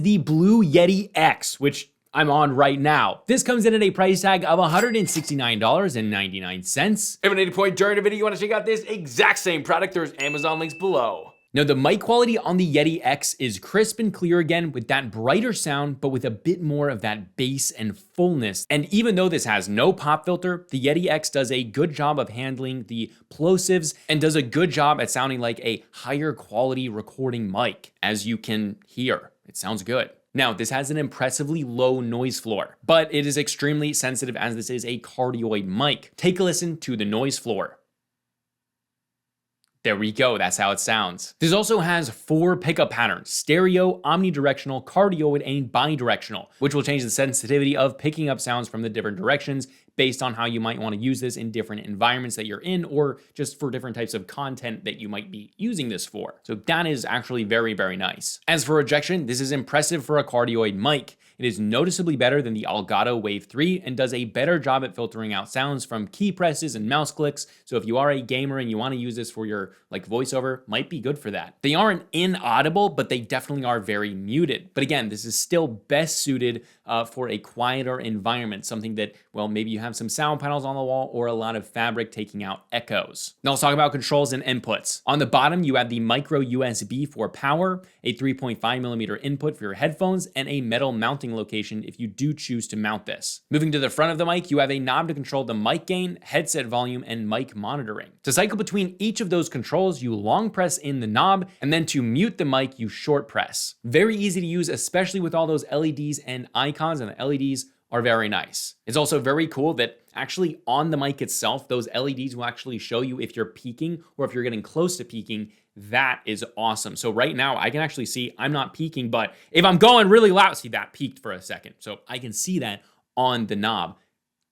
the Blue Yeti X, which I'm on right now. This comes in at a price tag of $169.99. If at any point during the video you want to check out this exact same product, there's Amazon links below. Now, the mic quality on the Yeti X is crisp and clear again with that brighter sound, but with a bit more of that bass and fullness. And even though this has no pop filter, the Yeti X does a good job of handling the plosives and does a good job at sounding like a higher quality recording mic. As you can hear, it sounds good. Now, this has an impressively low noise floor, but it is extremely sensitive as this is a cardioid mic. Take a listen to the noise floor. There we go, that's how it sounds. This also has 4 pickup patterns: stereo, omnidirectional, cardioid, and bidirectional, which will change the sensitivity of picking up sounds from the different directions based on how you might want to use this in different environments that you're in, or just for different types of content that you might be using this for. So that is actually very, very nice. As for rejection, this is impressive for a cardioid mic. It is noticeably better than the Elgato Wave 3 and does a better job at filtering out sounds from key presses and mouse clicks. So if you are a gamer and you want to use this for your voiceover, might be good for that. They aren't inaudible, but they definitely are very muted. But again, this is still best suited for a quieter environment, something that, well, maybe you have some sound panels on the wall or a lot of fabric taking out echoes. Now let's talk about controls and inputs. On the bottom, you have the micro USB for power, a 3.5mm input for your headphones, and a metal mounting location if you do choose to mount this. Moving to the front of the mic, you have a knob to control the mic gain, headset volume, and mic monitoring. To cycle between each of those controls, you long press in the knob, and then to mute the mic, you short press. Very easy to use, especially with all those LEDs and icons, and the LEDs are very nice. It's also very cool that actually on the mic itself, those LEDs will actually show you if you're peaking or if you're getting close to peaking. That is awesome. So right now I can actually see I'm not peaking, but if I'm going really loud, see that peaked for a second. So I can see that on the knob.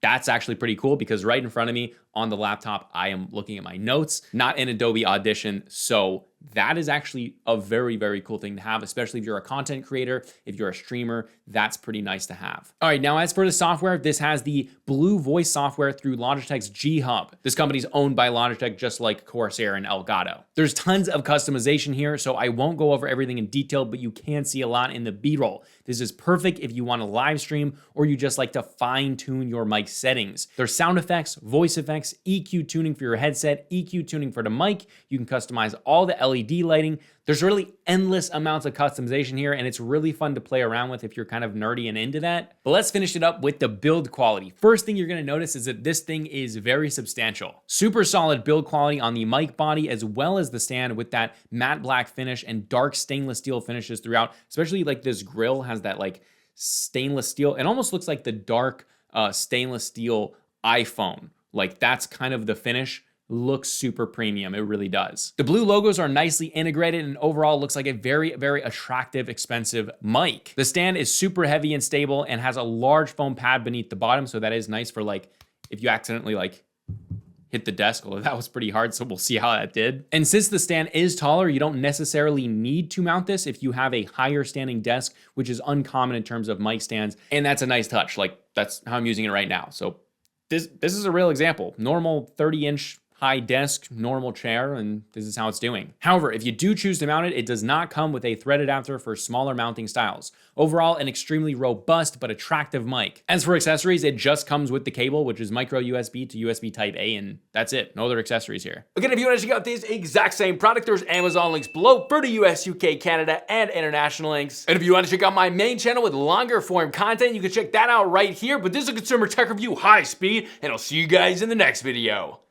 That's actually pretty cool because right in front of me on the laptop, I am looking at my notes, not in Adobe Audition. So that is actually a very, very cool thing to have, especially if you're a content creator, if you're a streamer, that's pretty nice to have. All right, now as for the software, this has the Blue Voice software through Logitech's G Hub. This company is owned by Logitech, just like Corsair and Elgato. There's tons of customization here, so I won't go over everything in detail, but you can see a lot in the B-roll. This is perfect if you want to live stream or you just like to fine tune your mic settings. There's sound effects, voice effects, EQ tuning for your headset, EQ tuning for the mic. You can customize all the LED lighting. There's really endless amounts of customization here, and it's really fun to play around with if you're kind of nerdy and into that. But let's finish it up with the build quality. First thing you're gonna notice is that this thing is very substantial. Super solid build quality on the mic body as well as the stand with that matte black finish and dark stainless steel finishes throughout, especially like this grill has that like stainless steel. It almost looks like the dark stainless steel iPhone. Like that's kind of the finish. Looks super premium, it really does. The blue logos are nicely integrated and overall looks like a very, very attractive, expensive mic. The stand is super heavy and stable and has a large foam pad beneath the bottom, so that is nice for like, if you accidentally like hit the desk, although that was pretty hard, so we'll see how that did. And since the stand is taller, you don't necessarily need to mount this if you have a higher standing desk, which is uncommon in terms of mic stands, and that's a nice touch. Like that's how I'm using it right now. So this is a real example. Normal 30-inch high desk, normal chair, and this is how it's doing. However, if you do choose to mount it, it does not come with a thread adapter for smaller mounting styles. Overall, an extremely robust but attractive mic. As for accessories, it just comes with the cable, which is micro USB to USB Type A, and that's it. No other accessories here. Again, if you want to check out this exact same product, there's Amazon links below for the US, UK, Canada, and international links. And if you want to check out my main channel with longer form content, you can check that out right here. But this is a consumer tech review high speed, and I'll see you guys in the next video.